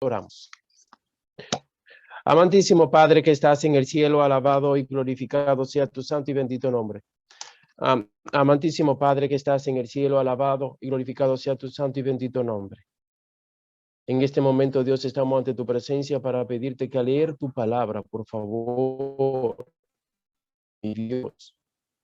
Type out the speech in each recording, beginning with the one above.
Oramos. Amantísimo Padre que estás en el cielo, alabado y glorificado sea tu santo y bendito nombre. Amantísimo Padre que estás en el cielo, alabado y glorificado sea tu santo y bendito nombre. En este momento, Dios, estamos ante tu presencia para pedirte que al leer tu palabra, por favor, mi Dios,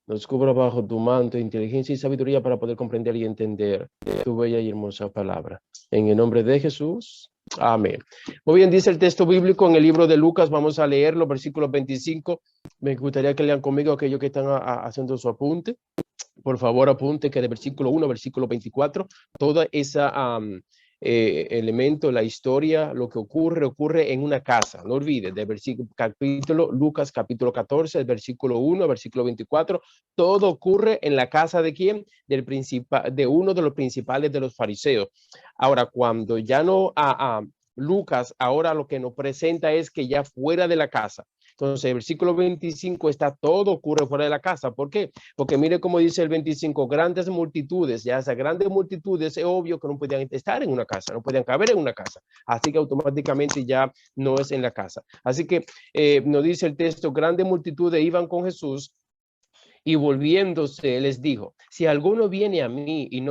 nos cubra bajo tu manto, inteligencia y sabiduría para poder comprender y entender tu bella y hermosa palabra. En el nombre de Jesús, amén. Muy bien, dice el texto bíblico en el libro de Lucas, vamos a leerlo, versículo 25. Me gustaría que lean conmigo aquellos que están haciendo su apunte. Por favor, apunte que de versículo 1 versículo 24, toda esa elemento, la historia, lo que ocurre en una casa. No olvides, de capítulo, Lucas capítulo 14, el versículo 1, versículo 24, todo ocurre en la casa de quién? De uno de los principales de los fariseos. Ahora, cuando ya no Lucas, ahora lo que nos presenta es que ya fuera de la casa. Entonces, el versículo 25 está todo ocurre fuera de la casa. ¿Por qué? Porque mire cómo dice el 25, grandes multitudes, ya esas grandes multitudes, es obvio que no podían estar en una casa, no podían caber en una casa. Así que automáticamente ya no es en la casa. Así que nos dice el texto, grandes multitudes iban con Jesús y volviéndose les dijo, si alguno viene a mí y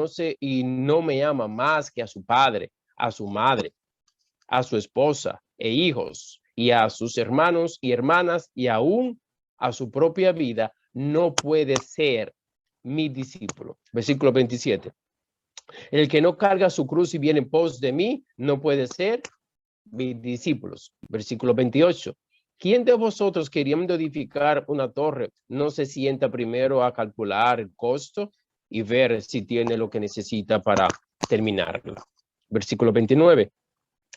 no me ama más que a su padre, a su madre, a su esposa e hijos, y a sus hermanos y hermanas, y aún a su propia vida, no puede ser mi discípulo. Versículo 27. El que no carga su cruz y viene en pos de mí, no puede ser mis discípulos. Versículo 28. ¿Quién de vosotros, queriendo edificar una torre, no se sienta primero a calcular el costo y ver si tiene lo que necesita para terminarla? Versículo 29.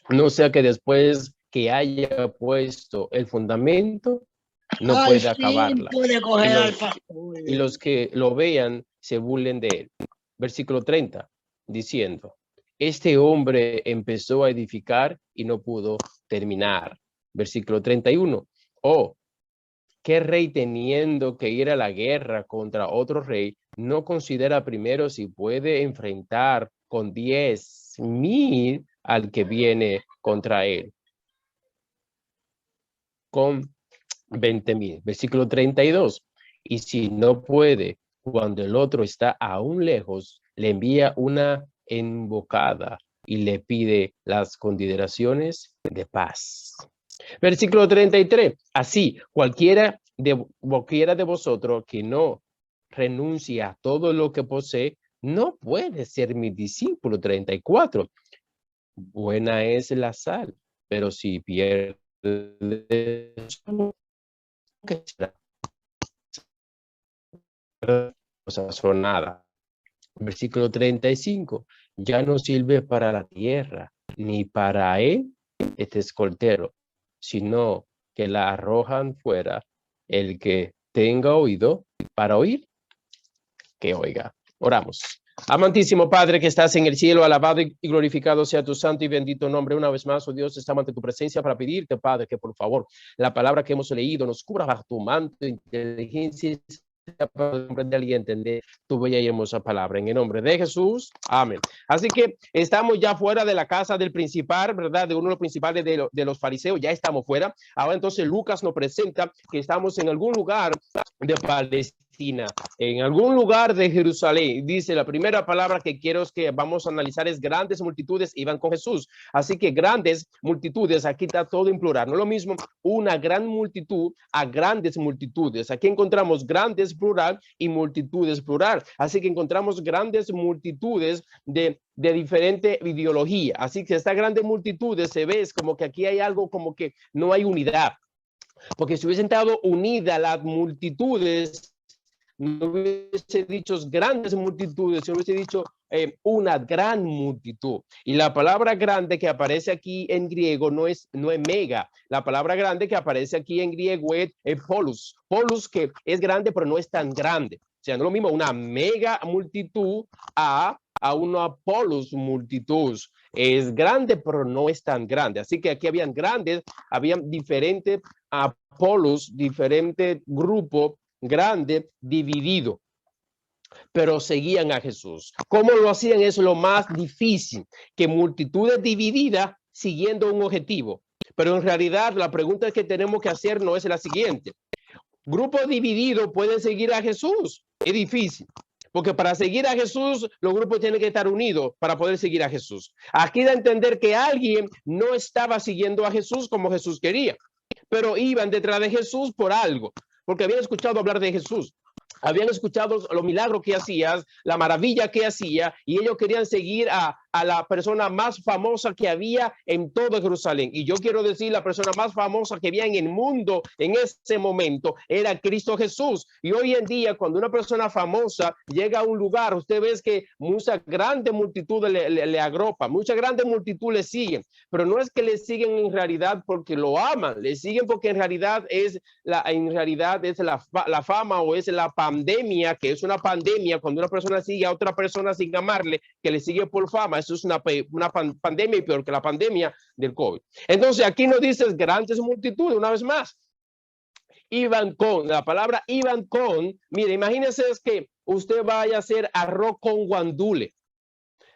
No sea que después que haya puesto el fundamento, no puede acabarla. Y los que lo vean se burlen de él. Versículo 30, diciendo, este hombre empezó a edificar y no pudo terminar. Versículo 31, ¿qué rey teniendo que ir a la guerra contra otro rey no considera primero si puede enfrentar con 10,000 al que viene contra él? Con 20,000. Versículo 32. Y si no puede, cuando el otro está aún lejos, le envía una embocada y le pide las consideraciones de paz. Versículo 33. Así, cualquiera de vosotros que no renuncie a todo lo que posee, no puede ser mi discípulo. 34. Buena es la sal, pero si pierde ¿qué será? Sazonada. Versículo 35. Ya no sirve para la tierra, ni para él este escoltero, sino que la arrojan fuera. El que tenga oído para oír, que oiga. Oramos. Amantísimo Padre que estás en el cielo, alabado y glorificado sea tu santo y bendito nombre. Una vez más, oh Dios, estamos ante tu presencia para pedirte, Padre, que por favor, la palabra que hemos leído nos cubra bajo tu manto de inteligencia para comprender y entender tu bella y hermosa palabra. En el nombre de Jesús, amén. Así que estamos ya fuera de la casa del principal, ¿verdad? De uno de los principales de los fariseos, ya estamos fuera. Ahora entonces Lucas nos presenta que estamos en algún lugar de Palestina, en algún lugar de Jerusalén. Dice la primera palabra que quiero es que vamos a analizar es grandes multitudes iban con Jesús. Así que grandes multitudes, aquí está todo en plural. No es lo mismo una gran multitud a grandes multitudes. Aquí encontramos grandes plural y multitudes plural. Así que encontramos grandes multitudes de diferente ideología. Así que estas grandes multitudes se ve como que aquí hay algo como que no hay unidad. Porque si hubiesen estado unidas las multitudes, no hubiese dicho grandes multitudes, sino hubiese dicho una gran multitud. Y la palabra grande que aparece aquí en griego no es mega. La palabra grande que aparece aquí en griego es polus. Polus que es grande, pero no es tan grande. O sea, no es lo mismo una mega multitud a una polus multitud. Es grande, pero no es tan grande. Así que aquí habían grandes, habían diferentes polos, diferentes grupos grande, dividido, pero seguían a Jesús. ¿Cómo lo hacían? Es lo más difícil, que multitudes divididas siguiendo un objetivo. Pero en realidad la pregunta que tenemos que hacer no es la siguiente. Grupos divididos pueden seguir a Jesús. Es difícil. Porque para seguir a Jesús, los grupos tienen que estar unidos para poder seguir a Jesús. Aquí da a entender que alguien no estaba siguiendo a Jesús como Jesús quería, pero iban detrás de Jesús por algo, porque habían escuchado hablar de Jesús. Habían escuchado los milagros que hacía, la maravilla que hacía, y ellos querían seguir a la persona más famosa que había en todo Jerusalén. Y yo quiero decir, la persona más famosa que había en el mundo en ese momento era Cristo Jesús. Y hoy en día, cuando una persona famosa llega a un lugar, usted ve que muchas grandes multitudes le agrupan, muchas grandes multitudes le siguen, pero no es que le siguen en realidad porque lo aman, le siguen porque en realidad es la fama o es la pandemia, que es una pandemia cuando una persona sigue a otra persona sin amarle, que le sigue por fama. Eso es una pandemia y peor que la pandemia del COVID. Entonces aquí nos dice grandes multitudes, una vez más. Iban con, la palabra iban con, mire, imagínense que usted vaya a hacer arroz con guandule.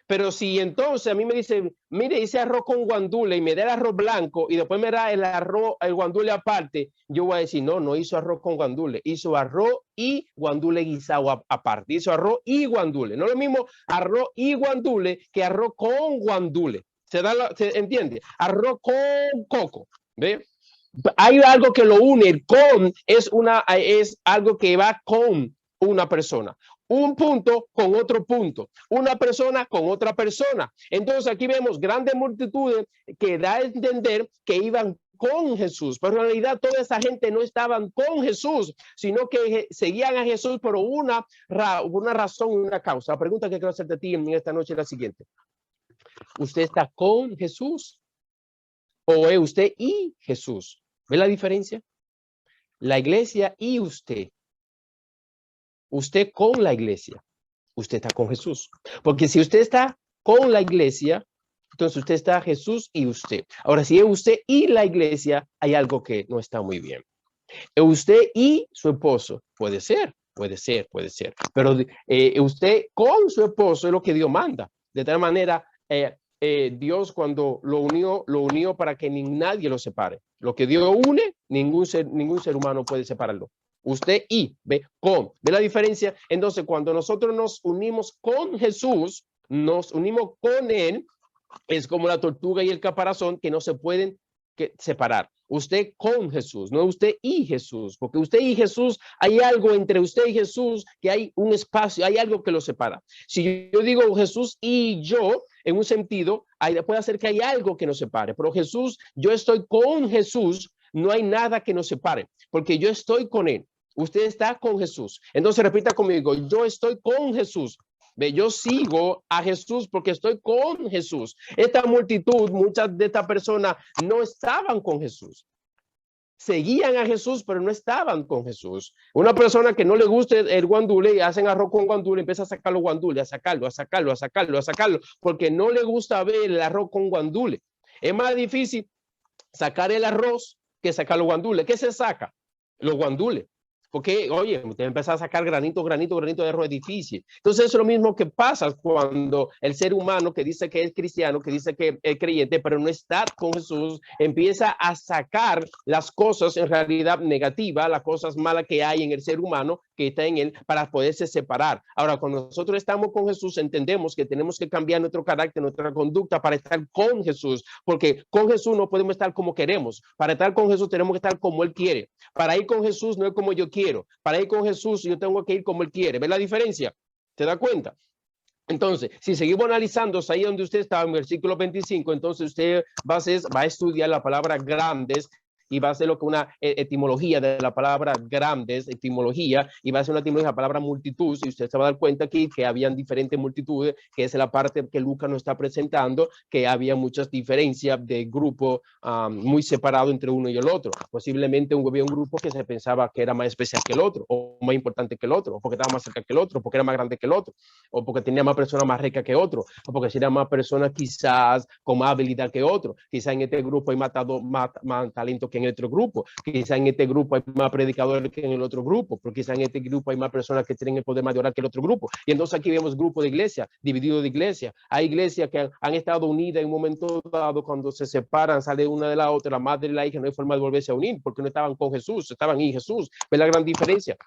Pero si entonces a mí me dicen, mire, hice arroz con guandule y me da el arroz blanco y después me da el guandule aparte, yo voy a decir, no hizo arroz con guandule, hizo arroz y guandule guisado aparte, hizo arroz y guandule. No es lo mismo arroz y guandule que arroz con guandule. ¿Se entiende? Arroz con coco, ¿ve? Hay algo que lo une, el con es algo que va con una persona. Un punto con otro punto, una persona con otra persona. Entonces aquí vemos grandes multitudes que da a entender que iban con Jesús, pero en realidad toda esa gente no estaban con Jesús, sino que seguían a Jesús por una razón y una causa. La pregunta que quiero hacerte a ti en esta noche es la siguiente. ¿Usted está con Jesús o es usted y Jesús? ¿Ve la diferencia? La iglesia y usted. Usted con la iglesia, usted está con Jesús. Porque si usted está con la iglesia, entonces usted está Jesús y usted. Ahora, si es usted y la iglesia, hay algo que no está muy bien. Usted y su esposo, puede ser. Pero usted con su esposo es lo que Dios manda. De tal manera, Dios cuando lo unió para que nadie lo separe. Lo que Dios une, ningún ser humano puede separarlo. Usted y, ve la diferencia. Entonces, cuando nosotros nos unimos con Jesús, nos unimos con Él, es como la tortuga y el caparazón que no se pueden separar. Usted con Jesús, no usted y Jesús, porque usted y Jesús, hay algo entre usted y Jesús, que hay un espacio, hay algo que lo separa. Si yo digo Jesús y yo, en un sentido, puede ser que hay algo que nos separe, pero Jesús, yo estoy con Jesús, no hay nada que nos separe, porque yo estoy con Él. Usted está con Jesús. Entonces repita conmigo, yo estoy con Jesús. Yo sigo a Jesús porque estoy con Jesús. Esta multitud, muchas de estas personas no estaban con Jesús. Seguían a Jesús, pero no estaban con Jesús. Una persona que no le guste el guandule y hacen arroz con guandule, empieza a sacar los guandules, a sacarlo, porque no le gusta ver el arroz con guandule. Es más difícil sacar el arroz que sacar los guandules. ¿Qué se saca? Los guandules. Porque, oye, usted empieza a sacar granito de arroz, es difícil. Entonces, eso es lo mismo que pasa cuando el ser humano que dice que es cristiano, que dice que es creyente, pero no está con Jesús, empieza a sacar las cosas en realidad negativas, las cosas malas que hay en el ser humano, que está en él, para poderse separar. Ahora, cuando nosotros estamos con Jesús, entendemos que tenemos que cambiar nuestro carácter, nuestra conducta para estar con Jesús, porque con Jesús no podemos estar como queremos. Para estar con Jesús tenemos que estar como Él quiere. Para ir con Jesús no es como yo quiero. Para ir con Jesús yo tengo que ir como Él quiere. ¿Ves la diferencia? ¿Te das cuenta? Entonces, si seguimos analizando ahí donde usted está, en versículo 25, entonces usted va a estudiar la palabra grandes y va a hacer lo que una etimología de la palabra grandes, etimología, y va a hacer una etimología de la palabra multitud, y usted se va a dar cuenta aquí que habían diferentes multitudes, que es la parte que Lucas nos está presentando, que había muchas diferencias de grupo muy separado entre uno y el otro. Posiblemente había un grupo que se pensaba que era más especial que el otro, o más importante que el otro, o porque estaba más cerca que el otro, o porque era más grande que el otro, o porque tenía más personas más ricas que otro, o porque era más personas quizás con más habilidad que otro. Quizás en este grupo hay más talento que en el otro grupo. Quizá en este grupo hay más predicadores que en el otro grupo, porque quizá en este grupo hay más personas que tienen el poder más de orar que el otro grupo. Y entonces aquí vemos grupos de iglesia, divididos de iglesia. Hay iglesias que han estado unidas en un momento dado, cuando se separan, sale una de la otra, la madre y la hija, no hay forma de volverse a unir, porque no estaban con Jesús, estaban en Jesús. ¿Ves la gran diferencia?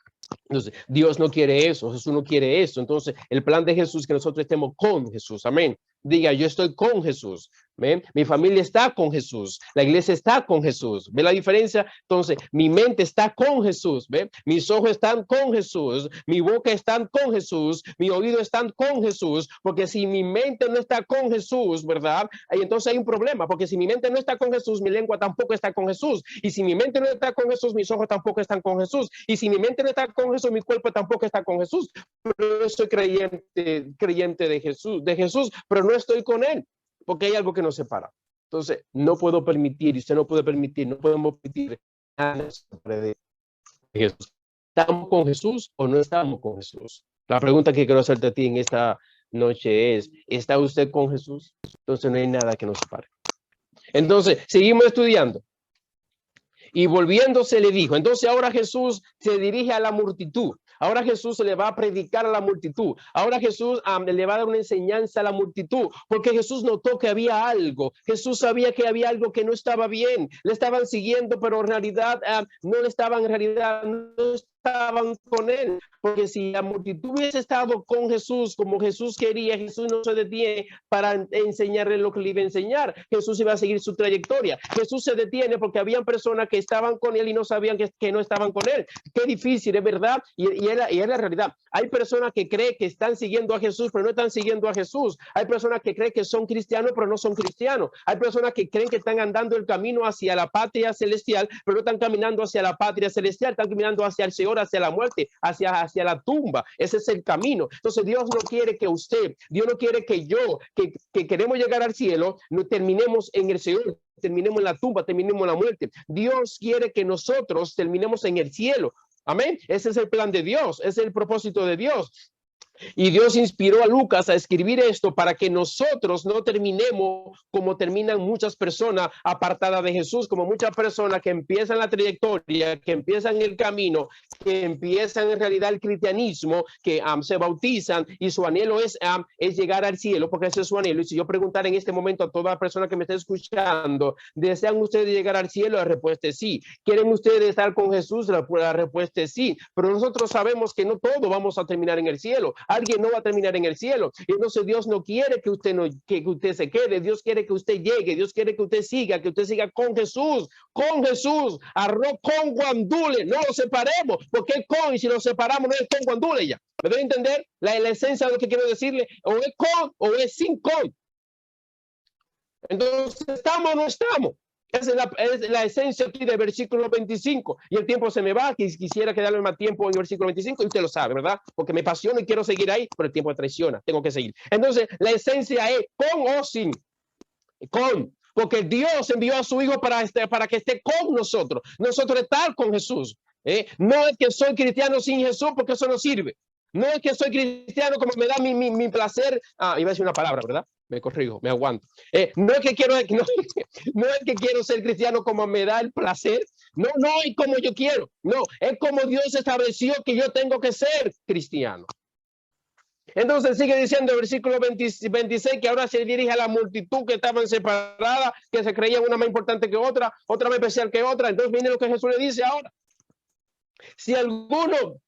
Entonces, Dios no quiere eso, Jesús no quiere eso. Entonces, el plan de Jesús es que nosotros estemos con Jesús. Amén. Diga, yo estoy con Jesús. ¿Ven? Mi familia está con Jesús. La iglesia está con Jesús. ¿Ve la diferencia? Entonces, mi mente está con Jesús. ¿Ve? Mis ojos están con Jesús. Mi boca está con Jesús. Mi oído está con Jesús. Porque si mi mente no está con Jesús, ¿verdad? Ahí entonces hay un problema. Porque si mi mente no está con Jesús, mi lengua tampoco está con Jesús. Y si mi mente no está con Jesús, mis ojos tampoco están con Jesús. Y si mi mente no está con Jesús, mi cuerpo tampoco está con Jesús. Pero yo soy creyente de Jesús, pero no estoy con él, porque hay algo que nos separa. Entonces, no puedo permitir, y usted no puede permitir, no podemos permitir nada de Jesús. ¿Estamos con Jesús o no estamos con Jesús? La pregunta que quiero hacerte a ti en esta noche es, ¿está usted con Jesús? Entonces no hay nada que nos separe. Entonces, seguimos estudiando. Y volviéndose le dijo, entonces ahora Jesús se dirige a la multitud. Ahora Jesús le va a predicar a la multitud. Ahora Jesús le va a dar una enseñanza a la multitud, porque Jesús notó que había algo. Jesús sabía que había algo que no estaba bien. Le estaban siguiendo, pero en realidad no le estaban, en realidad no estaban con él, porque si la multitud hubiese estado con Jesús como Jesús quería, Jesús no se detiene para enseñarle lo que le iba a enseñar. Jesús iba a seguir su trayectoria. Jesús se detiene porque habían personas que estaban con él y no sabían que no estaban con él. Qué difícil, es verdad, y es la realidad. Hay personas que creen que están siguiendo a Jesús, pero no están siguiendo a Jesús. Hay personas que creen que son cristianos, pero no son cristianos. Hay personas que creen que están andando el camino hacia la patria celestial, pero no están caminando hacia la patria celestial, están caminando hacia el Señor, hacia la muerte, hacia la tumba. Ese es el camino. Entonces Dios no quiere que usted, Dios no quiere que yo, que queremos llegar al cielo, no terminemos en el Señor, terminemos en la tumba, terminemos en la muerte. Dios quiere que nosotros terminemos en el cielo. Amén. Ese es el plan de Dios, ese es el propósito de Dios. Y Dios inspiró a Lucas a escribir esto para que nosotros no terminemos como terminan muchas personas apartadas de Jesús, como muchas personas que empiezan la trayectoria, que empiezan el camino, que empiezan en realidad el cristianismo, que se bautizan y su anhelo es llegar al cielo, porque ese es su anhelo. Y si yo preguntara en este momento a toda persona que me esté escuchando, ¿desean ustedes llegar al cielo? La respuesta es sí. ¿Quieren ustedes estar con Jesús? La respuesta es sí. Pero nosotros sabemos que no todos vamos a terminar en el cielo. Alguien no va a terminar en el cielo. Y entonces Dios no quiere que usted se quede. Dios quiere que usted llegue. Dios quiere que usted siga con Jesús, arroz con guandule. No lo separemos, porque es con, y si lo separamos no es con guandule ya. ¿Me debe entender la esencia de lo que quiero decirle? O es con o es sin con. Entonces, ¿estamos o no estamos? Esa es la esencia aquí del versículo 25. Y el tiempo se me va. Quisiera quedarme más tiempo en el versículo 25. Y usted lo sabe, ¿verdad? Porque me apasiona y quiero seguir ahí, pero el tiempo me traiciona. Tengo que seguir. Entonces, la esencia es con o sin. Con. Porque Dios envió a su Hijo para que esté con nosotros. Nosotros estar con Jesús. No es que soy cristiano sin Jesús, porque eso no sirve. No es que soy cristiano como me da mi placer. Iba a decir una palabra, ¿verdad? Me corrijo, me aguanto. No es que quiero ser cristiano como me da el placer. No es como yo quiero. No, es como Dios estableció que yo tengo que ser cristiano. Entonces sigue diciendo el versículo 26 que ahora se dirige a la multitud que estaban separadas, que se creían una más importante que otra más especial que otra. Entonces viene lo que Jesús le dice ahora. Si alguno,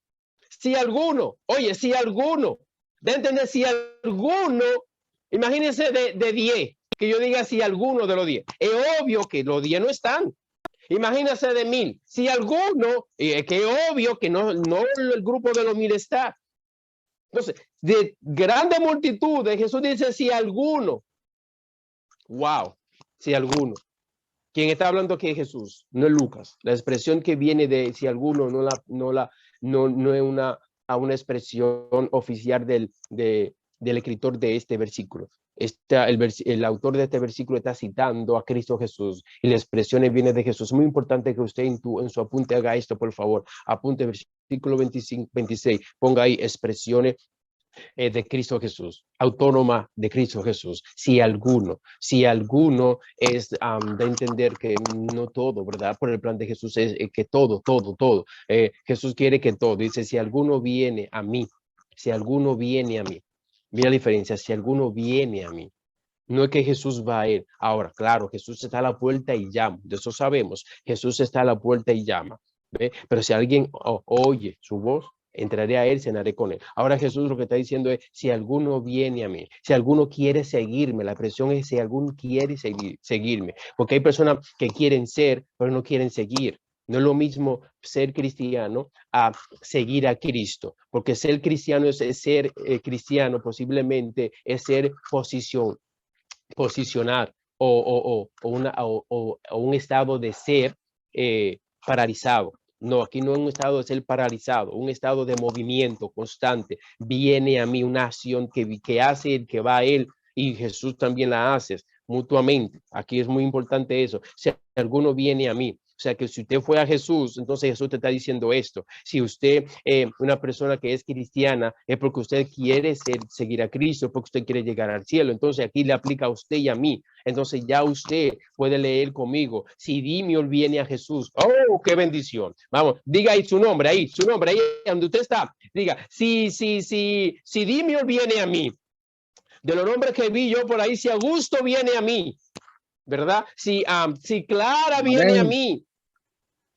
de entender, si alguno, imagínense de 10, que yo diga si alguno de los 10, es obvio que los 10 no están. Imagínense de 1000, si alguno, que es obvio que no el grupo de los 1000 está. Entonces, de grande multitud, de Jesús dice si alguno, si alguno. Quien está hablando aquí es Jesús, no es Lucas. La expresión que viene de si alguno no es una expresión oficial del escritor de este versículo. El autor de este versículo está citando a Cristo Jesús y la expresión viene de Jesús. Es muy importante que usted en su apunte haga esto, por favor. Apunte versículo 26, ponga ahí expresiones de Cristo Jesús, autónoma de Cristo Jesús. Si alguno es de entender que no todo, ¿verdad? Por el plan de Jesús es que todo. Jesús quiere que todo. Dice, si alguno viene a mí, mira la diferencia, si alguno viene a mí. No es que Jesús va a él. Ahora, claro, Jesús está a la puerta y llama. De eso sabemos. Jesús está a la puerta y llama. ¿Ve? Pero si alguien oye su voz, entraré a él, cenaré con él. Ahora Jesús lo que está diciendo es, si alguno viene a mí, si alguno quiere seguirme, la expresión es si alguno quiere seguirme. Porque hay personas que quieren ser, pero no quieren seguir. No es lo mismo ser cristiano a seguir a Cristo, porque ser cristiano es ser cristiano, posiblemente es ser posicionar o un estado de ser paralizado. No, aquí no es un estado de ser paralizado, un estado de movimiento constante. Viene a mí una acción que hace el que va a él y Jesús también la hace mutuamente. Aquí es muy importante eso. Si alguno viene a mí, o sea que si usted fue a Jesús, entonces Jesús te está diciendo esto. Si usted, una persona que es cristiana, es porque usted quiere seguir a Cristo, porque usted quiere llegar al cielo. Entonces aquí le aplica a usted y a mí. Entonces ya usted puede leer conmigo. Si Dimiol viene a Jesús, ¡oh, qué bendición! Vamos, diga ahí su nombre, ahí donde usted está. Diga, si Dimiol viene a mí, de los nombres que vi yo por ahí, si Augusto viene a mí, ¿verdad? Si Clara viene a mí,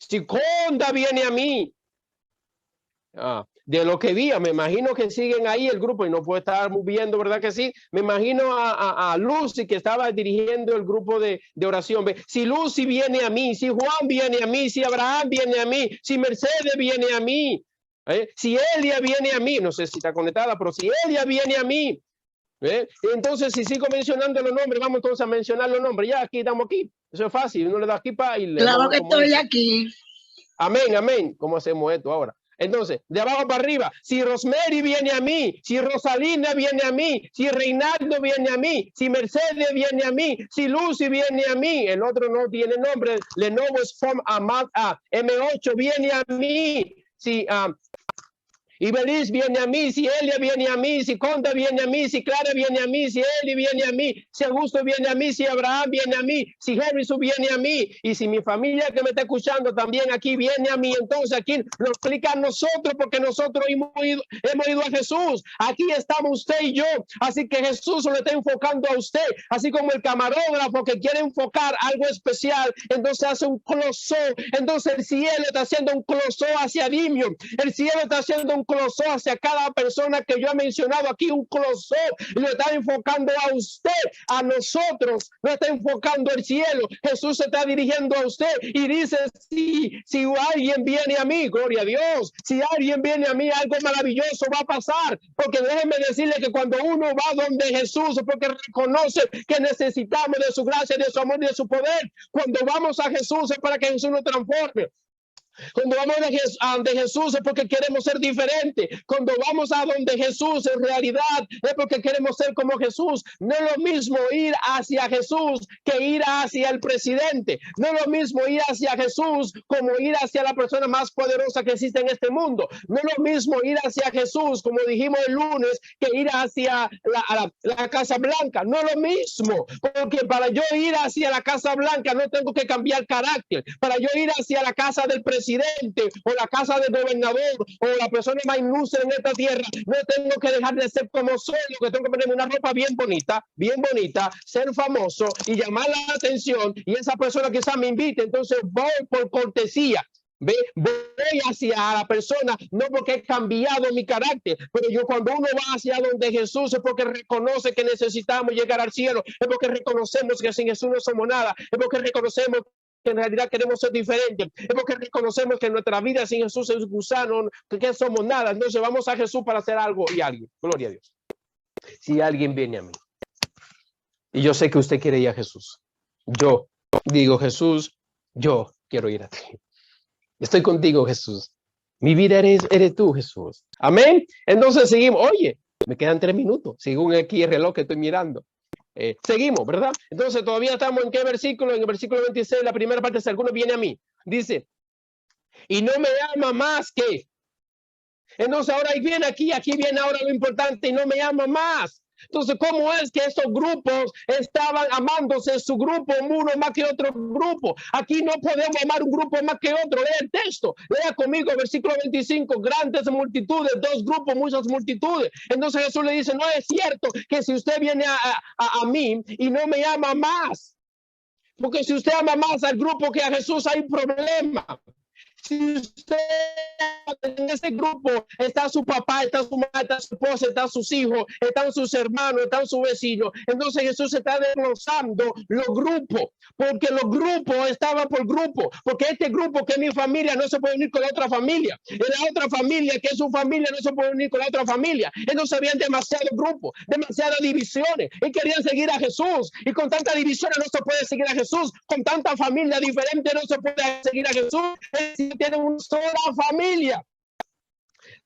si Conda viene a mí, de lo que vi, me imagino que siguen ahí el grupo y no puedo estar viendo, ¿verdad que sí? Me imagino a Lucy que estaba dirigiendo el grupo de oración. Si Lucy viene a mí, si Juan viene a mí, si Abraham viene a mí, si Mercedes viene a mí, si Elia viene a mí, no sé si está conectada, pero si Elia viene a mí, entonces si sigo mencionando los nombres, vamos entonces a mencionar los nombres. Ya aquí estamos aquí, eso es fácil, uno le da aquí para y le claro que estoy aquí. Amén, amén. ¿Cómo hacemos esto ahora? Entonces, de abajo para arriba, si Rosemary viene a mí, si Rosalina viene a mí, si Reinaldo viene a mí, si Mercedes viene a mí, si Lucy viene a mí, el otro no tiene nombre, Lenovo Sform M8 viene a mí, si Ibeliz viene a mí, si Elia viene a mí, si Conda viene a mí, si Clara viene a mí, si Eli viene a mí, si Augusto viene a mí, si Abraham viene a mí, si Harrison viene a mí, y si mi familia que me está escuchando también aquí viene a mí, entonces aquí nos explica a nosotros, porque nosotros hemos ido a Jesús. Aquí estamos usted y yo, así que Jesús lo está enfocando a usted, así como el camarógrafo que quiere enfocar algo especial, entonces hace un close-up, entonces el cielo está haciendo un close-up hacia Dimio, el cielo está haciendo un close-up hacia cada persona que yo he mencionado aquí, un close-up, y lo está enfocando a usted, a nosotros, lo está enfocando el cielo. Jesús se está dirigiendo a usted y dice, si alguien viene a mí, gloria a Dios, si alguien viene a mí, algo maravilloso va a pasar, porque déjenme decirle que cuando uno va donde Jesús, es porque reconoce que necesitamos de su gracia, de su amor y de su poder. Cuando vamos a Jesús es para que Jesús nos transforme. Cuando vamos a donde Jesús es porque queremos ser diferentes. Cuando vamos a donde Jesús en realidad es porque queremos ser como Jesús. No es lo mismo ir hacia Jesús que ir hacia el presidente. No es lo mismo ir hacia Jesús como ir hacia la persona más poderosa que existe en este mundo. No es lo mismo ir hacia Jesús, como dijimos el lunes, que ir hacia la Casa Blanca. No es lo mismo, porque para yo ir hacia la Casa Blanca no tengo que cambiar carácter. Para yo ir hacia la casa del presidente o la casa del gobernador o la persona más ilustre en esta tierra, no tengo que dejar de ser como soy, que tengo que ponerme una ropa bien bonita, ser famoso y llamar la atención, y esa persona quizás me invite, entonces voy por cortesía. Voy hacia la persona, no porque he cambiado mi carácter, pero yo cuando uno va hacia donde Jesús es porque reconoce que necesitamos llegar al cielo, es porque reconocemos que sin Jesús no somos nada, es porque reconocemos que en realidad queremos ser diferentes, es porque reconocemos que nuestra vida sin Jesús es gusano, que somos nada. Entonces vamos a Jesús para hacer algo y alguien, gloria a Dios. Si alguien viene a mí, y yo sé que usted quiere ir a Jesús, yo digo, Jesús, yo quiero ir a ti. Estoy contigo, Jesús. Mi vida eres tú, Jesús. Amén. Entonces seguimos. Oye, me quedan 3 minutos, según aquí el reloj que estoy mirando. Seguimos, ¿verdad? Entonces todavía estamos en qué versículo, en el versículo 26, la primera parte, si alguno viene a mí, dice, y no me ama más que, Entonces ahora viene aquí viene ahora lo importante y no me ama más. Entonces, ¿cómo es que estos grupos estaban amándose su grupo uno más que otro grupo? Aquí no podemos amar un grupo más que otro. Lea el texto, lea conmigo, versículo 25, grandes multitudes, dos grupos, muchas multitudes. Entonces Jesús le dice, no es cierto que si usted viene a mí y no me ama más, porque si usted ama más al grupo que a Jesús hay un problema. Si usted en ese grupo está su papá, está su madre, está su esposa, están sus hijos, están sus hermanos, están sus vecinos, entonces Jesús está desglosando los grupos, porque los grupos estaban por grupo, porque este grupo que es mi familia no se puede unir con la otra familia, y la otra familia que es su familia no se puede unir con la otra familia. Entonces habían demasiados grupos, demasiadas divisiones, y querían seguir a Jesús, y con tantas divisiones no se puede seguir a Jesús, con tanta familia diferente no se puede seguir a Jesús. Tienen una sola familia.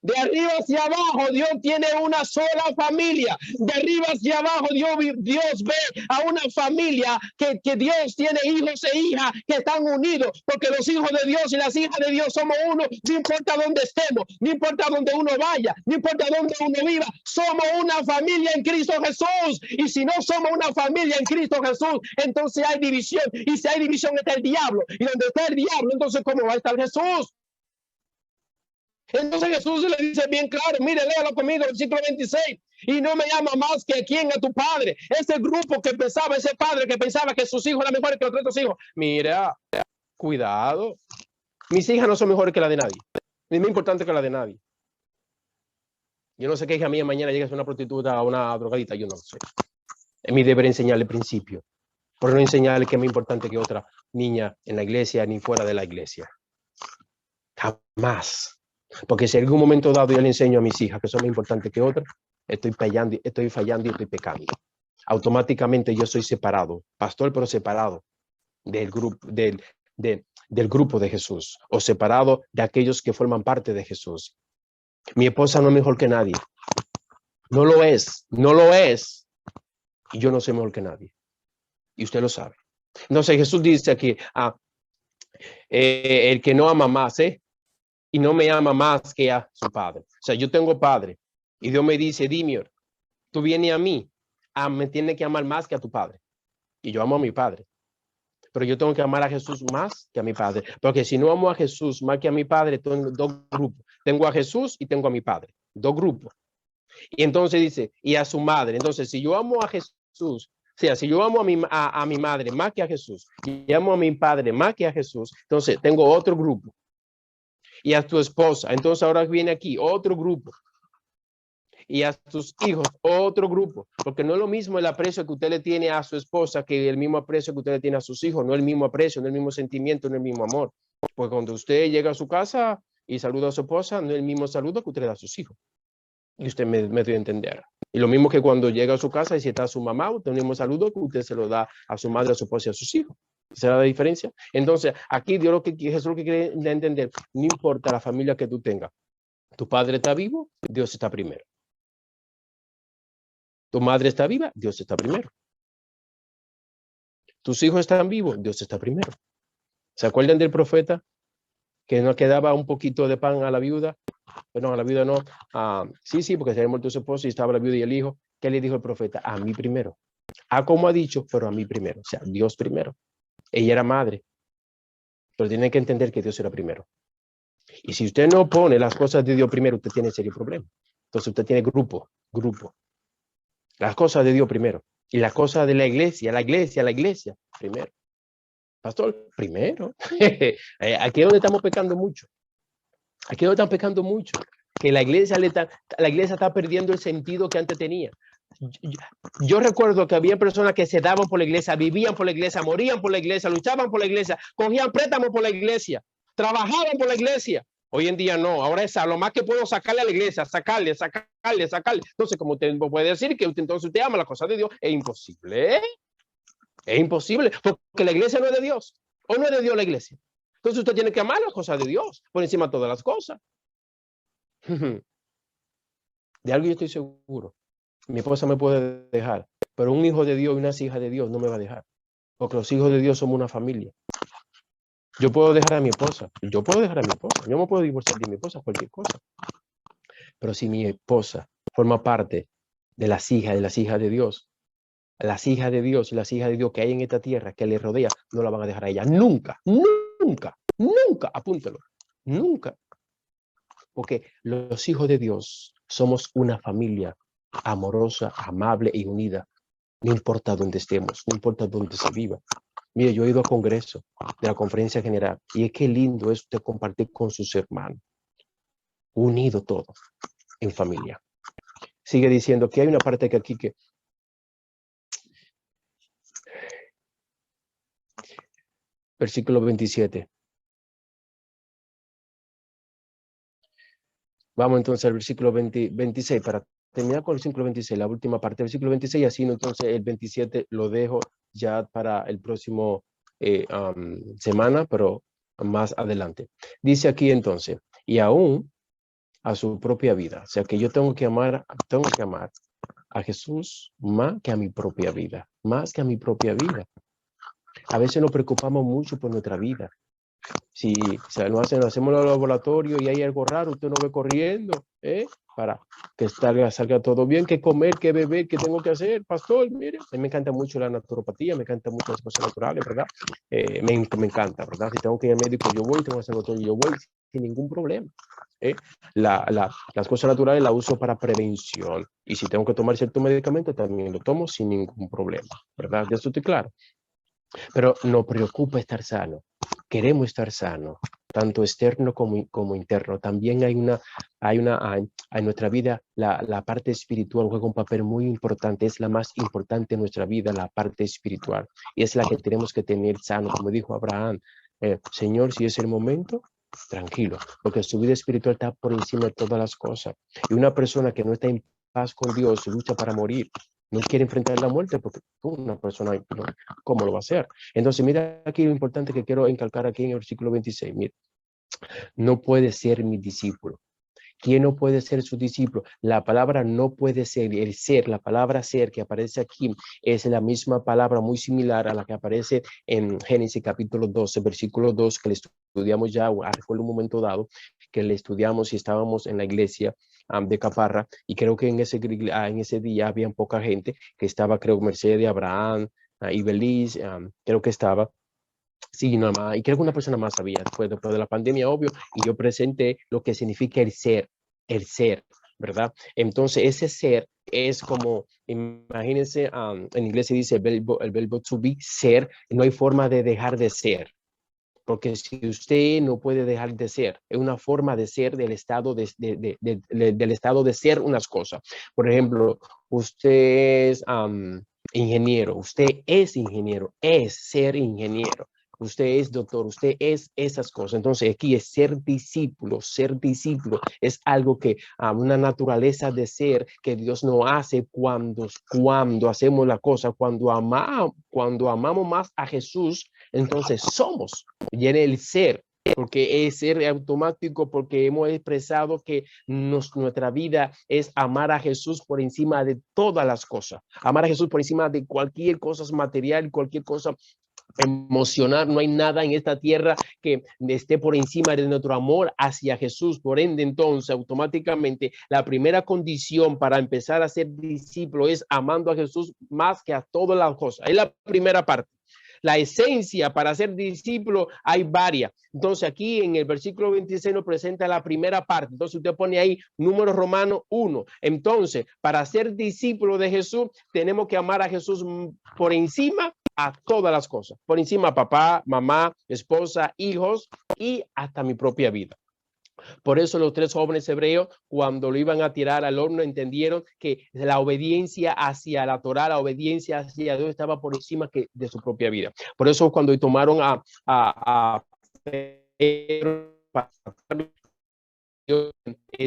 De arriba hacia abajo, Dios tiene una sola familia. De arriba hacia abajo, Dios ve a una familia que Dios tiene hijos e hijas que están unidos, porque los hijos de Dios y las hijas de Dios somos uno, no importa dónde estemos, no importa dónde uno vaya, no importa dónde uno viva, somos una familia en Cristo Jesús. Y si no somos una familia en Cristo Jesús, entonces hay división. Y si hay división está el diablo. Y donde está el diablo, entonces ¿cómo va a estar Jesús? Entonces Jesús le dice bien claro, mire, léalo conmigo, versículo 26, y no me llama más que a quien, a tu padre. Ese grupo que pensaba, ese padre que pensaba que sus hijos eran mejores que los otros hijos. Mira, cuidado, mis hijas no son mejores que la de nadie, ni más importante que la de nadie. Yo no sé qué hija mía mañana llegue a ser una prostituta o una drogadita, yo no lo sé. Es mi deber enseñarle el principio, por no enseñarle que es más importante que otra niña en la iglesia ni fuera de la iglesia. Jamás. Porque si en algún momento dado yo le enseño a mis hijas que son más importantes que otras, estoy fallando y estoy pecando. Automáticamente yo soy separado, pastor, pero separado del grupo, del grupo de Jesús, o separado de aquellos que forman parte de Jesús. Mi esposa no es mejor que nadie. No lo es, no lo es. Y yo no soy mejor que nadie. Y usted lo sabe. Entonces Jesús dice aquí, el que no ama más, y no me ama más que a su padre. O sea, yo tengo padre y Dios me dice, Dimior, tú vienes a mí, me tienes que amar más que a tu padre. Y yo amo a mi padre. Pero yo tengo que amar a Jesús más que a mi padre. Porque si no amo a Jesús más que a mi padre, tengo dos grupos. Tengo a Jesús y tengo a mi padre. Dos grupos. Y entonces dice, y a su madre. Entonces, si yo amo a Jesús, o sea, si yo amo a mi madre más que a Jesús y amo a mi padre más que a Jesús, entonces tengo otro grupo. Y a tu esposa. Entonces ahora viene aquí otro grupo. Y a tus hijos otro grupo. Porque no es lo mismo el aprecio que usted le tiene a su esposa que el mismo aprecio que usted le tiene a sus hijos. No es el mismo aprecio, no es el mismo sentimiento, no es el mismo amor. Porque cuando usted llega a su casa y saluda a su esposa, no es el mismo saludo que usted le da a sus hijos. Y usted me dio a entender. Y lo mismo que cuando llega a su casa y si está su mamá, usted el mismo saludo que usted se lo da a su madre, a su esposa y a sus hijos. ¿Será la diferencia? Entonces, aquí Dios Jesús lo que quiere entender, no importa la familia que tú tengas. Tu padre está vivo, Dios está primero. Tu madre está viva, Dios está primero. Tus hijos están vivos, Dios está primero. ¿Se acuerdan del profeta que no quedaba un poquito de pan a la viuda? Bueno, a la viuda no. Sí, porque se había muerto su esposo y estaba la viuda y el hijo. ¿Qué le dijo el profeta? A mí primero. Como ha dicho, pero a mí primero. O sea, Dios primero. Ella era madre, pero tiene que entender que Dios era primero. Y si usted no pone las cosas de Dios primero, usted tiene serio problema. Entonces usted tiene grupo. Las cosas de Dios primero. Y las cosas de la iglesia, primero. Pastor, primero. Aquí es donde estamos pecando mucho. Aquí es donde están pecando mucho. Que la iglesia está perdiendo el sentido que antes tenía. Yo recuerdo que había personas que se daban por la iglesia, vivían por la iglesia, morían por la iglesia, luchaban por la iglesia, cogían préstamos por la iglesia, trabajaban por la iglesia. Hoy en día no, ahora es a lo más que puedo sacarle a la iglesia, sacarle. Entonces, como usted puede decir que entonces usted ama la cosa de Dios, es imposible. Es imposible, porque la iglesia no es de Dios, o no es de Dios la iglesia. Entonces usted tiene que amar las cosas de Dios, por encima de todas las cosas. De algo yo estoy seguro. Mi esposa me puede dejar, pero un hijo de Dios y una hija de Dios no me va a dejar, porque los hijos de Dios somos una familia. Yo puedo dejar a mi esposa, yo me puedo divorciar de mi esposa, cualquier cosa, Pero si mi esposa forma parte de las hijas de Dios, las hijas de Dios y las hijas de Dios que hay en esta tierra que le rodea, no la van a dejar a ella. Nunca, nunca, nunca, apúntelo, nunca. Porque los hijos de Dios somos una familia amorosa, amable y unida. No importa dónde estemos, no importa dónde se viva. Mire, yo he ido a congreso de la conferencia general y es que lindo es usted compartir con sus hermanos, unido todos en familia. Sigue diciendo que hay una parte que aquí que versículo 27. Vamos entonces al versículo 26 para terminar con el versículo 26, la última parte del versículo 26, así entonces el 27 lo dejo ya para el próximo semana, pero más adelante. Dice aquí entonces, y aún a su propia vida. O sea que yo tengo que amar a Jesús más que a mi propia vida, más que a mi propia vida. A veces nos preocupamos mucho por nuestra vida. Si no hacemos el laboratorio y hay algo raro, usted no ve corriendo, para que salga todo bien, qué comer, qué beber, qué tengo que hacer, pastor, mire. A mí me encanta mucho la naturopatía, me encanta mucho las cosas naturales, ¿verdad? Me encanta, ¿verdad? Si tengo que ir al médico, yo voy, tengo que hacer todo, yo voy sin ningún problema. Las cosas naturales las uso para prevención y si tengo que tomar cierto medicamento, también lo tomo sin ningún problema, ¿verdad? Ya estoy claro. Pero nos preocupa estar sano. Queremos estar sano, tanto externo como interno. También hay en nuestra vida, la parte espiritual juega un papel muy importante. Es la más importante en nuestra vida, la parte espiritual. Y es la que tenemos que tener sano, como dijo Abraham. Señor, si es el momento, tranquilo, porque su vida espiritual está por encima de todas las cosas. Y una persona que no está en paz con Dios lucha para morir. No quiere enfrentar la muerte porque una persona, ¿cómo lo va a hacer? Entonces, mira aquí lo importante que quiero encalcar aquí en el versículo 26. Mira, no puede ser mi discípulo. ¿Quién no puede ser su discípulo? La palabra no puede ser, el ser, la palabra ser que aparece aquí es la misma palabra muy similar a la que aparece en Génesis capítulo 12, versículo 2, que le estudiamos ya, recuerdo un momento dado, que le estudiamos y estábamos en la iglesia de Caparra, y creo que en ese día había poca gente, que estaba, creo, Mercedes, Abraham, y Beliz, creo que estaba. Sí, nada más. Y creo que una persona más sabía después de la pandemia, obvio, y yo presenté lo que significa el ser, ¿verdad? Entonces, ese ser es como, imagínense, en inglés se dice el verbo to be, ser, no hay forma de dejar de ser. Porque si usted no puede dejar de ser, es una forma de ser del estado del estado de ser unas cosas. Por ejemplo, usted es ingeniero, usted es ingeniero, es ser ingeniero. Usted es doctor, usted es esas cosas. Entonces aquí es ser discípulo es algo que una naturaleza de ser que Dios nos hace cuando hacemos la cosa, cuando amamos más a Jesús, entonces somos, viene el ser, porque es ser automático, porque hemos expresado que nuestra vida es amar a Jesús por encima de todas las cosas, amar a Jesús por encima de cualquier cosa material, cualquier cosa emocional. No hay nada en esta tierra que esté por encima de nuestro amor hacia Jesús. Por ende, entonces, automáticamente, la primera condición para empezar a ser discípulo es amando a Jesús más que a todas las cosas. Es la primera parte. La esencia para ser discípulo hay varias. Entonces aquí en el versículo 26 nos presenta la primera parte. Entonces usted pone ahí número romano 1. Entonces, para ser discípulo de Jesús, tenemos que amar a Jesús por encima a todas las cosas. Por encima a papá, mamá, esposa, hijos y hasta mi propia vida. Por eso los 3 jóvenes hebreos, cuando lo iban a tirar al horno, entendieron que la obediencia hacia la Torá, la obediencia hacia Dios estaba por encima de su propia vida. Por eso cuando tomaron a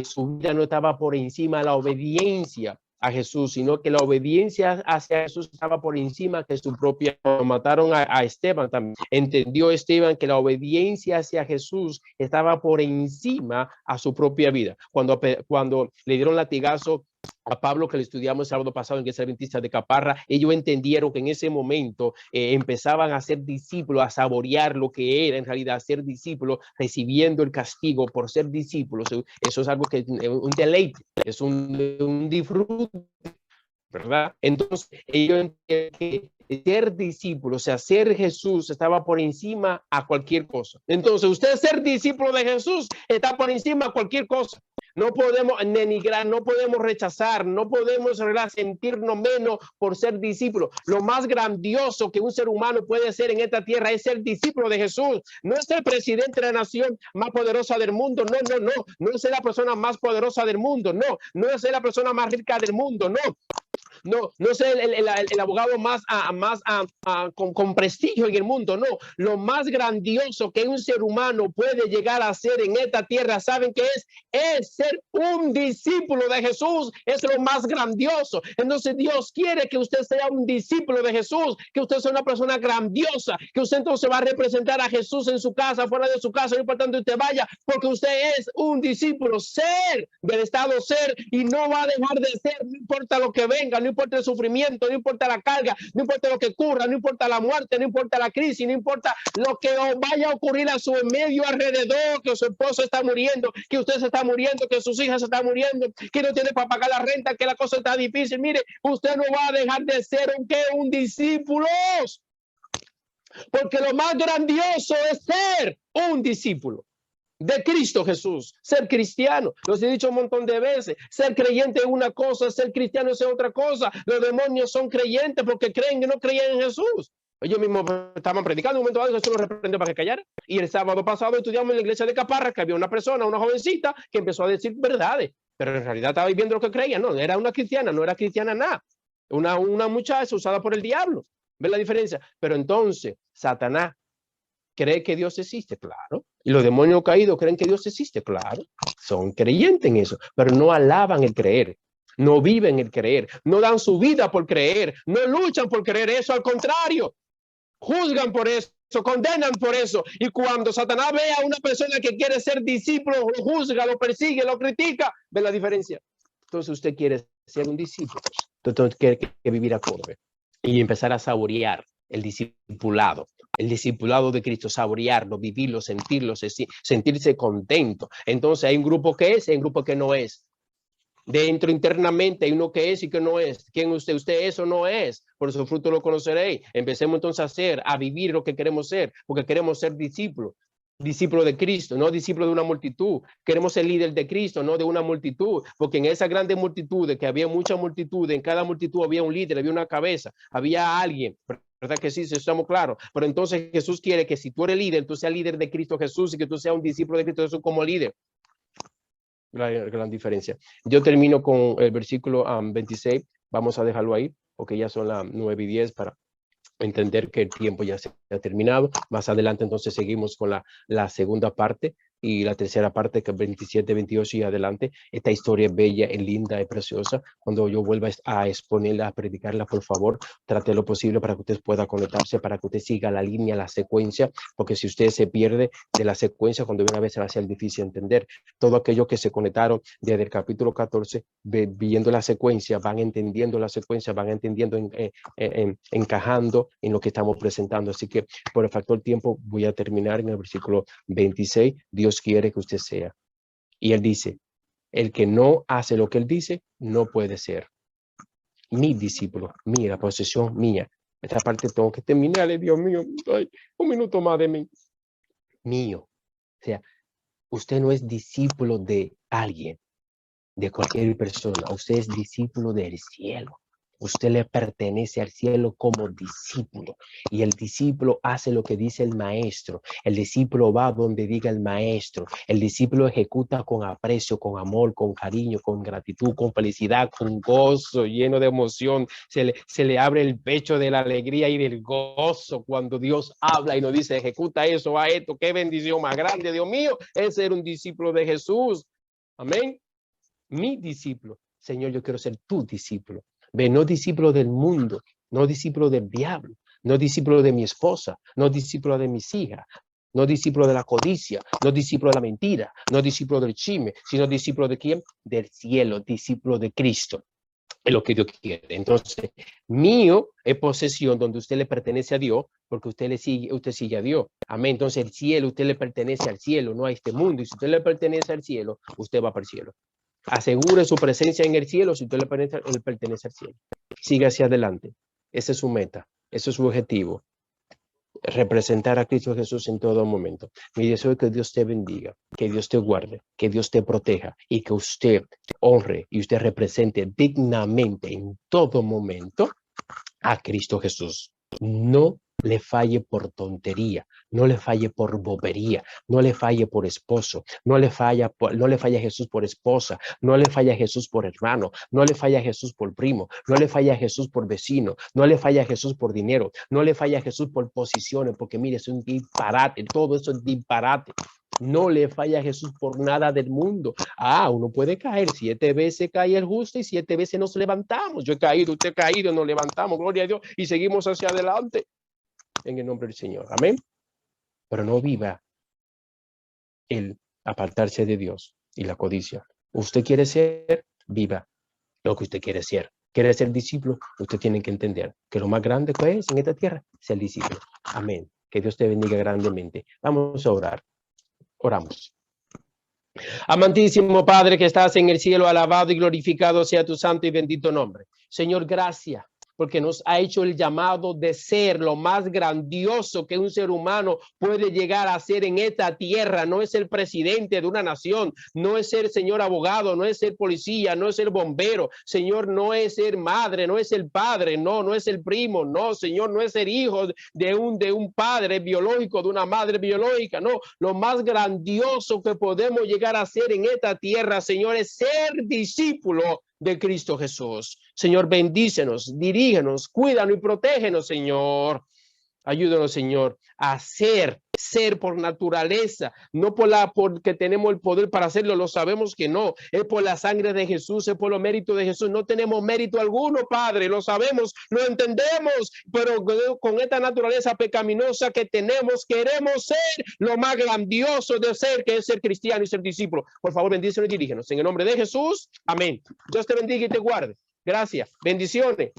su vida no estaba por encima de la obediencia a Jesús, sino que la obediencia hacia Jesús estaba por encima de su propia. Mataron a Esteban también. Entendió Esteban que la obediencia hacia Jesús estaba por encima a su propia vida. Cuando le dieron latigazo a Pablo, que le estudiamos el sábado pasado en Iglesia Adventista de Caparra, ellos entendieron que en ese momento empezaban a ser discípulos, a saborear lo que era en realidad ser discípulos, recibiendo el castigo por ser discípulos. Eso es algo que es un deleite, es un disfrute, ¿verdad? Entonces, ellos entienden que ser discípulo, o sea, ser Jesús estaba por encima a cualquier cosa. Entonces, usted ser discípulo de Jesús está por encima a cualquier cosa. No podemos denigrar, no podemos rechazar, no podemos sentirnos menos por ser discípulos. Lo más grandioso que un ser humano puede ser en esta tierra es ser discípulo de Jesús. No es el presidente de la nación más poderosa del mundo, no. No es ser la persona más poderosa del mundo, no es ser la persona más rica del mundo, no es el abogado más con prestigio en el mundo, no. Lo más grandioso que un ser humano puede llegar a ser en esta tierra, ¿saben qué es ser un discípulo de Jesús? Es lo más grandioso. Entonces Dios quiere que usted sea un discípulo de Jesús, que usted sea una persona grandiosa, que usted entonces va a representar a Jesús en su casa, fuera de su casa, no importa donde usted vaya, porque usted es un discípulo, ser del estado ser, y no va a dejar de ser, no importa lo que venga, no importa el sufrimiento, no importa la carga, no importa lo que ocurra, no importa la muerte, no importa la crisis, no importa lo que vaya a ocurrir a su medio alrededor, que su esposo está muriendo, que usted se está muriendo, que sus hijas se están muriendo, que no tiene para pagar la renta, que la cosa está difícil. Mire, usted no va a dejar de ser un discípulo, porque lo más grandioso es ser un discípulo de Cristo Jesús, ser cristiano. Los he dicho un montón de veces. Ser creyente es una cosa, ser cristiano es otra cosa. Los demonios son creyentes porque creen que no creían en Jesús. Ellos mismos estaban predicando un momento dado, Jesús los reprendió para que callara. Y el sábado pasado estudiamos en la iglesia de Caparra que había una persona, una jovencita, que empezó a decir verdades, pero en realidad estaba viviendo lo que creía. No, era una cristiana, no era cristiana nada. Una muchacha usada por el diablo. ¿Ven la diferencia? Pero entonces, Satanás cree que Dios existe, claro. Y los demonios caídos creen que Dios existe, claro. Son creyentes en eso, pero no alaban el creer. No viven el creer. No dan su vida por creer. No luchan por creer eso. Al contrario, juzgan por eso, condenan por eso. Y cuando Satanás ve a una persona que quiere ser discípulo, lo juzga, lo persigue, lo critica. ¿Ven la diferencia? Entonces usted quiere ser un discípulo. Entonces quiere que vivir acorde y empezar a saborear el discipulado de Cristo, saborearlo, vivirlo, sentirlo, sentirse contento. Entonces hay un grupo que es y hay un grupo que no es. Dentro internamente hay uno que es y que no es. ¿Quién usted? Usted es o no es. Por su fruto lo conoceréis. Empecemos entonces a vivir lo que queremos ser, porque queremos ser discípulos. Discípulo de Cristo, no discípulo de una multitud. Queremos ser líder de Cristo, no de una multitud, porque en esa grande multitud, de que había mucha multitud, en cada multitud había un líder, había una cabeza, había alguien, ¿verdad que sí? Estamos claros. Pero entonces Jesús quiere que si tú eres líder, tú seas líder de Cristo Jesús y que tú seas un discípulo de Cristo Jesús como líder. La gran diferencia. Yo termino con el versículo 26. Vamos a dejarlo ahí, porque ya son las 9:10 para entender que el tiempo ya se ha terminado. Más adelante entonces seguimos con la segunda parte y la tercera parte, que es 27, 28 y adelante. Esta historia es bella, es linda, es preciosa. Cuando yo vuelva a exponerla, a predicarla, por favor, trate lo posible para que usted pueda conectarse, para que usted siga la línea, la secuencia, porque si usted se pierde de la secuencia, cuando una vez se va a ser difícil entender. Todo aquello que se conectaron desde el capítulo 14, viendo la secuencia, van entendiendo la secuencia, van entendiendo, encajando en lo que estamos presentando. Así que por el factor tiempo voy a terminar en el versículo 26. Dios quiere que usted sea. Y él dice, el que no hace lo que él dice, no puede ser mi discípulo, mía, posesión mía. Esta parte tengo que terminar, Dios mío. Ay, un minuto más de mí. Mío. O sea, usted no es discípulo de alguien, de cualquier persona. Usted es discípulo del cielo. Usted le pertenece al cielo como discípulo. Y el discípulo hace lo que dice el maestro. El discípulo va donde diga el maestro. El discípulo ejecuta con aprecio, con amor, con cariño, con gratitud, con felicidad, con gozo, lleno de emoción. Se le abre el pecho de la alegría y del gozo cuando Dios habla y nos dice, ejecuta eso, a esto. Qué bendición más grande, Dios mío, es ser un discípulo de Jesús. Amén. Mi discípulo. Señor, yo quiero ser tu discípulo. Ve, no discípulo del mundo, no discípulo del diablo, no discípulo de mi esposa, no discípulo de mis hijas, No discípulo de la codicia, no discípulo de la mentira, no discípulo del chisme, sino discípulo de ¿quién? Del cielo, discípulo de Cristo. Es lo que Dios quiere. Entonces, mío es posesión donde usted le pertenece a Dios, porque usted sigue a Dios. Amén. Entonces, el cielo, usted le pertenece al cielo, no a este mundo. Y si usted le pertenece al cielo, usted va para el cielo. Asegure su presencia en el cielo si usted le pertenece al cielo. Siga hacia adelante. Esa es su meta. Ese es su objetivo. Representar a Cristo Jesús en todo momento. Mi deseo es que Dios te bendiga, que Dios te guarde, que Dios te proteja y que usted honre y usted represente dignamente en todo momento a Cristo Jesús. No le falle por tontería, no le falle por bobería, no le falle por esposo, no le falle a Jesús por esposa, no le falle a Jesús por hermano, no le falle a Jesús por primo, no le falle a Jesús por vecino, no le falle a Jesús por dinero, no le falle a Jesús por posiciones, porque mire, es un disparate, todo eso es disparate. No le falla a Jesús por nada del mundo. Uno puede caer 7 veces, cae el justo y 7 veces nos levantamos. Yo he caído, usted ha caído, nos levantamos, gloria a Dios, y seguimos hacia adelante en el nombre del Señor. Amén. Pero no viva el apartarse de Dios y la codicia. Usted quiere ser, viva lo que usted quiere ser. Quiere ser discípulo, usted tiene que entender que lo más grande que es en esta tierra es el discípulo. Amén. Que Dios te bendiga grandemente. Vamos a orar. Oramos. Amantísimo Padre que estás en el cielo, alabado y glorificado sea tu santo y bendito nombre. Señor, gracias porque nos ha hecho el llamado de ser lo más grandioso que un ser humano puede llegar a ser en esta tierra. No es ser presidente de una nación, no es ser, Señor, abogado, no es ser policía, no es ser bombero, Señor, no es ser madre, no es el padre, no es el primo, no, Señor, no es ser hijo de un padre biológico, de una madre biológica, no. Lo más grandioso que podemos llegar a ser en esta tierra, Señor, es ser discípulo de Cristo Jesús. Señor, bendícenos, dirígenos, cuídanos y protégenos, Señor. Ayúdanos, Señor, a ser por naturaleza, no porque tenemos el poder para hacerlo, lo sabemos que no, es por la sangre de Jesús, es por los méritos de Jesús, no tenemos mérito alguno, Padre, lo sabemos, lo entendemos, pero con esta naturaleza pecaminosa que tenemos, queremos ser lo más grandioso de ser, que es ser cristiano y ser discípulo. Por favor, bendícenos y dirígenos, en el nombre de Jesús, amén. Dios te bendiga y te guarde. Gracias, bendiciones.